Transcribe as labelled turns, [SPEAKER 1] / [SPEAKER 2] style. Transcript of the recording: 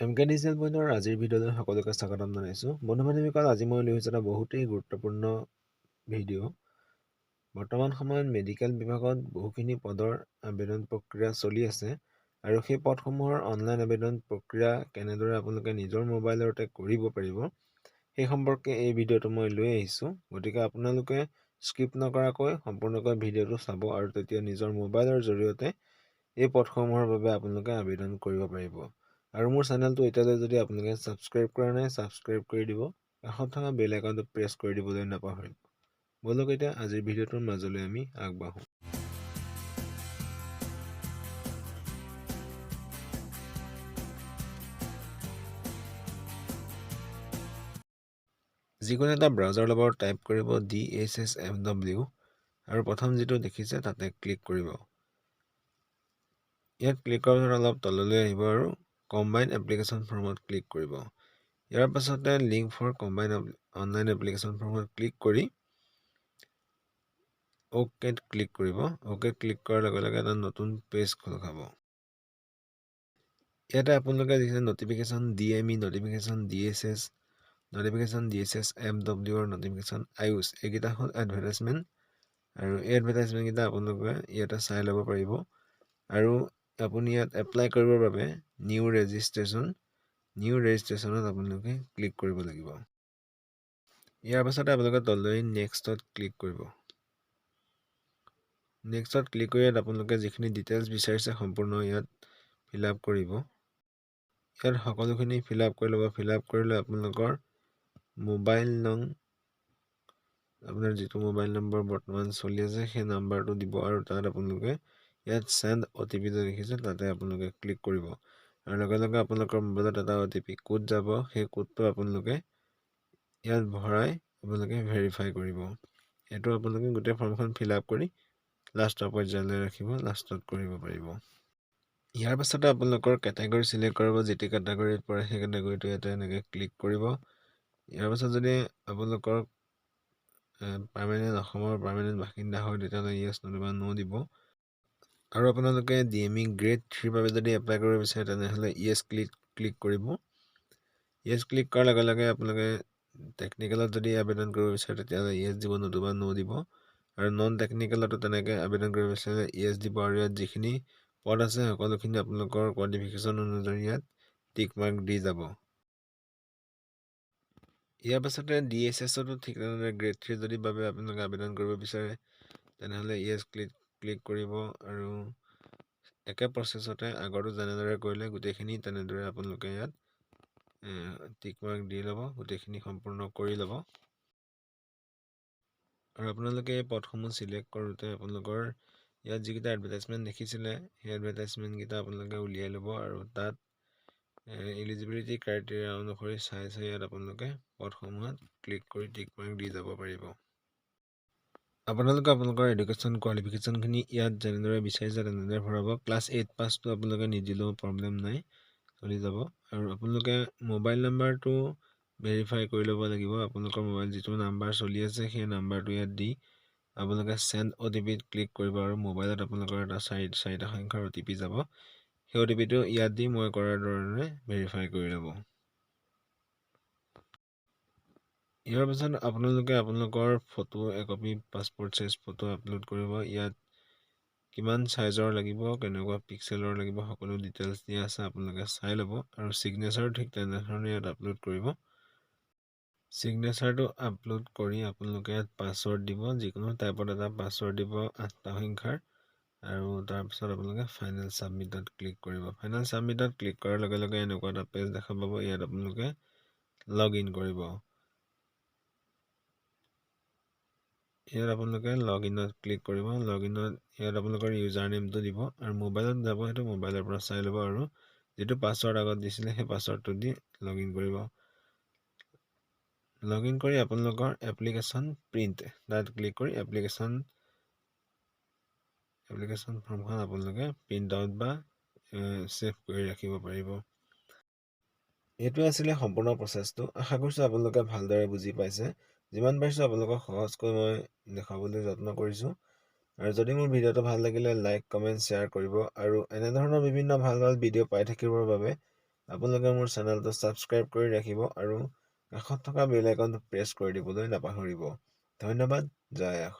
[SPEAKER 1] এমকে digital পইণ্টৰ আজিৰ ভিডিঅ'লৈ সকলোকে স্বাগতম জনাইছোঁ। বন্ধু-বান্ধৱীসকল, আজি মই লৈ আহিছোঁ এটা বহুতেই গুৰুত্বপূৰ্ণ ভিডিঅ'। বৰ্তমান সময়ত মেডিকেল বিভাগত বহুখিনি পদৰ আবেদন প্ৰক্ৰিয়া চলি আছে আৰু সেই পদসমূহৰ অনলাইন আবেদন প্ৰক্ৰিয়া কেনেদৰে আপোনালোকে নিজৰ মোবাইলতে কৰিব পাৰিব সেই সম্পৰ্কে এই ভিডিঅ'টো মই লৈ আহিছোঁ। গতিকে আপোনালোকে স্কিপ নকৰাকৈ সম্পূৰ্ণকৈ ভিডিঅ'টো চাব আৰু তেতিয়া নিজৰ মোবাইলৰ জৰিয়তে এই পদসমূহৰ বাবে আপোনালোকে আবেদন কৰিব পাৰিব। আৰু মোৰ চেনেলটো এতিয়ালৈ যদি আপোনালোকে ছাবস্ক্ৰাইব কৰা নাই, ছাবস্ক্ৰাইব কৰি দিব, কাষত থকা বেল আইকনটো প্ৰেছ কৰি দিবলৈ নাপাহৰিব। বলক এতিয়া আজিৰ ভিডিঅ'টোৰ মাজলৈ আমি আগবাঢ়ো। যিকোনো এটা ব্ৰাউজাৰ লগত টাইপ কৰিব DHSFW আৰু প্ৰথম যিটো দেখিছে তাতে ক্লিক কৰিব। ইয়াত ক্লিক কৰাৰ পিছত অলপ তললৈ আহিব আৰু কম্বাইন এপ্লিকেশ্যন ফৰ্মত ক্লিক কৰিব। ইয়াৰ পাছতে link for combine online application ফৰ্মত ক্লিক কৰি অ'কেত ক্লিক কৰিব। অ'কে ক্লিক কৰাৰ লগে লগে এটা নতুন পেজ খোল খাব। ইয়াতে আপোনালোকে দেখিছে notification DME, notification DHS, notification DHSFW আৰু নটিফিকেশ্যন AYUSH, এইকেইটা হ'ল এডভাৰটাইজমেণ্ট আৰু এই এডভাৰটাইজমেণ্টকেইটা আপোনালোকে ইয়াতে চাই ল'ব পাৰিব। আৰু আপুনি ইয়াত এপ্লাই কৰিবৰ বাবে নিউ ৰেজিষ্ট্ৰেশ্যনত আপোনালোকে ক্লিক কৰিব লাগিব। ইয়াৰ পাছতে আপোনালোকে তললৈ নেক্সটত ক্লিক কৰিব। নেক্সটত ক্লিক কৰি ইয়াত আপোনালোকে যিখিনি ডিটেইলছ বিচাৰিছে সম্পূৰ্ণ ইয়াত ফিল আপ কৰিব। ইয়াত সকলোখিনি ফিল আপ কৰি ল'ব। ফিল আপ কৰিলে আপোনালোকৰ মোবাইল নং, আপোনাৰ যিটো মোবাইল নম্বৰ বৰ্তমান চলি আছে সেই নাম্বাৰটো দিব আৰু তাত আপোনালোকে ইয়াত চেণ্ড OTP টো দেখিছে তাতে আপোনালোকে ক্লিক কৰিব আৰু লগে লগে আপোনালোকৰ মোবাইলত এটা OTP কোড যাব। সেই কোডটো আপোনালোকে ইয়াত ভৰাই আপোনালোকে ভেৰিফাই কৰিব। এইটো আপোনালোকে গোটেই ফৰ্মখন ফিল আপ কৰি লাষ্টৰ পৰ্যায়লৈ ৰাখিব, লাষ্টত কৰিব পাৰিব। ইয়াৰ পাছতে আপোনালোকৰ কেটেগৰী চিলেক্ট কৰিব, যিটো কেটেগৰীত পৰে সেই কেটেগৰীটো ইয়াতে এনেকৈ ক্লিক কৰিব। ইয়াৰ পাছত যদি আপোনালোকৰ অসমৰ পাৰ্মানেণ্ট বাসিন্দা হয় তেতিয়াহ'লে ইয়েছ নতুবা নো দিব। আৰু আপোনালোকে DME গ্ৰেড 3 বাবে যদি এপ্লাই কৰিব বিচাৰে তেনেহ'লে ইয়েছ ক্লিক কৰিব। ইয়েছ ক্লিক কৰাৰ লগে লগে আপোনালোকে টেকনিকেলত যদি আবেদন কৰিব বিচাৰে তেতিয়াহ'লে ইয়েছ দিব, নতুবা নো দিব। আৰু নন টেকনিকেলতো তেনেকৈ আবেদন কৰিব বিচাৰিলে ইয়েছ দিব। আৰু ইয়াত যিখিনি পদ আছে সকলোখিনি আপোনালোকৰ কোৱালিফিকেশ্যন অনুযায়ী ইয়াত টিক মাৰ্ক দি যাব। ইয়াৰ পাছতে DHSতো ঠিক তেনেদৰে গ্ৰেড 3 যদি বাবে আপোনালোকে আবেদন কৰিব বিচাৰে তেনেহ'লে ইয়েছ ক্লিক কৰিব আৰু একে প্ৰচেছতে আগৰটো যেনেদৰে কৰিলে গোটেইখিনি তেনেদৰে আপোনালোকে ইয়াত টিক মাৰ্ক দি ল'ব, গোটেইখিনি সম্পূৰ্ণ কৰি ল'ব। আৰু আপোনালোকে এই পদসমূহ চিলেক্ট কৰোঁতে আপোনালোকৰ ইয়াত যিকেইটা এডভাৰটাইজমেণ্ট দেখিছিলে সেই এডভাৰটাইজমেণ্টকেইটা আপোনালোকে উলিয়াই ল'ব আৰু তাত এলিজিবিলিটি ক্ৰাইটেৰিয়া অনুসৰি চাই ইয়াত আপোনালোকে পদসমূহত ক্লিক কৰি টিক মাৰ্ক দি যাব পাৰিব। আপোনালোকে আপোনালোকৰ এডুকেশ্যন কোৱালিফিকেশ্যনখিনি ইয়াত যেনেদৰে বিচাৰিছে তেনেদৰে ভৰাব। ক্লাছ 8 পাছটো আপোনালোকে নিদিলেও প্ৰব্লেম নাই, চলি যাব। আৰু আপোনালোকে মোবাইল নাম্বাৰটো ভেৰিফাই কৰি ল'ব লাগিব। আপোনালোকৰ মোবাইল যিটো নাম্বাৰ চলি আছে সেই নাম্বাৰটো ইয়াত দি আপোনালোকে চেণ্ড OTPত ক্লিক কৰিব আৰু মোবাইলত আপোনালোকৰ এটা চাৰিটা সংখ্যাৰ OTP যাব। সেই OTPটো ইয়াত দি মই কৰাৰ ধৰণে ভেৰিফাই কৰি ল'ব। ইয়াৰ পাছত আপোনালোকে আপোনালোকৰ ফটো একপি পাছপৰ্ট চাইজ ফটো আপলোড কৰিব। ইয়াত কিমান চাইজৰ লাগিব, কেনেকুৱা পিক্সেলৰ লাগিব, সকলো ডিটেইলছ দিয়া আছে, আপোনালোকে চাই ল'ব। আৰু ছিগনেচাৰ ঠিক তেনেধৰণে ইয়াত আপলোড কৰিব। ছিগনেচাৰটো আপলোড কৰি আপোনালোকে ইয়াত পাছৱৰ্ড দিব, যিকোনো টাইপত এটা পাছৱৰ্ড দিব 8টা সংখ্যাৰ। আৰু তাৰপিছত আপোনালোকে ফাইনেল ছাবমিটত ক্লিক কৰিব। ফাইনেল ছাবমিটত ক্লিক কৰাৰ লগে লগে এনেকুৱা এটা পেজ দেখা পাব। ইয়াত আপোনালোকে লগ ইন কৰিব। ইয়াত আপোনালোকে লগ ইনত ক্লিক কৰিব। লগ ইনত ইয়াত আপোনালোকৰ ইউজাৰ নেমটো দিব আৰু মোবাইলত যাব, সেইটো মোবাইলৰ পৰা চাই ল'ব আৰু যিটো পাছৱৰ্ড আগত দিছিলে সেই পাছৱৰ্ডটো দি লগ ইন কৰিব। লগ ইন কৰি আপোনালোকৰ এপ্লিকেশ্যন প্ৰিণ্ট তাত ক্লিক কৰি এপ্লিকেশ্যন ফৰ্মখন আপোনালোকে প্ৰিণ্ট আউট বা ছেভ কৰি ৰাখিব পাৰিব। এইটো আছিলে সম্পূৰ্ণ প্ৰচেছটো। আশা কৰিছোঁ আপোনালোকে ভালদৰে বুজি পাইছে। যিমান পাৰিছোঁ আপোনালোকক সহজকৈ মই দেখাবলৈ যত্ন কৰিছোঁ। আৰু যদি মোৰ ভিডিঅ'টো ভাল লাগিলে লাইক, কমেণ্ট, শ্বেয়াৰ কৰিব আৰু এনেধৰণৰ বিভিন্ন ভাল ভিডিঅ' পাই থাকিবৰ বাবে আপোনালোকে মোৰ চেনেলটো ছাবস্ক্ৰাইব কৰি ৰাখিব আৰু কাষত থকা বেল আইকনটো প্ৰেছ কৰি দিবলৈ নাপাহৰিব। ধন্যবাদ। জয় অসম।